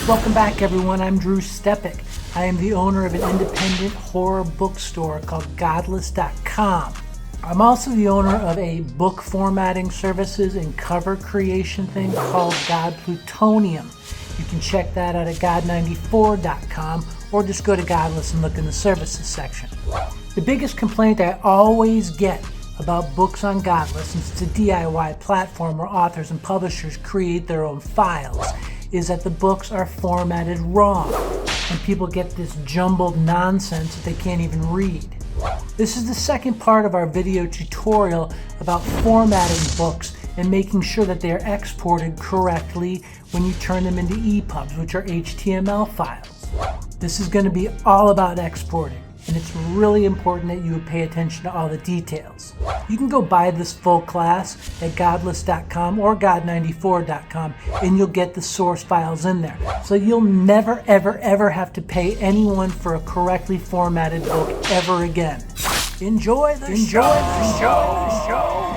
Welcome back, everyone. I'm Stepek. I am the owner of an independent horror bookstore called godless.com. I'm also the owner of a book formatting services and cover creation thing called GOD Plutonium. You can check that out at god94.com or just go to Godless and look in the services section. The biggest complaint I always get about books on Godless, since it's a DIY platform where authors and publishers create their own files, is that the books are formatted wrong and people get this jumbled nonsense that they can't even read. This is the second part of our video tutorial about formatting books and making sure that they are exported correctly when you turn them into EPUBs, which are HTML files. This is going to be all about exporting, and it's really important that you pay attention to all the details. You can go buy this full class at godless.com or god94.com and you'll get the source files in there. So you'll never, ever have to pay anyone for a correctly formatted book ever again. Enjoy the show.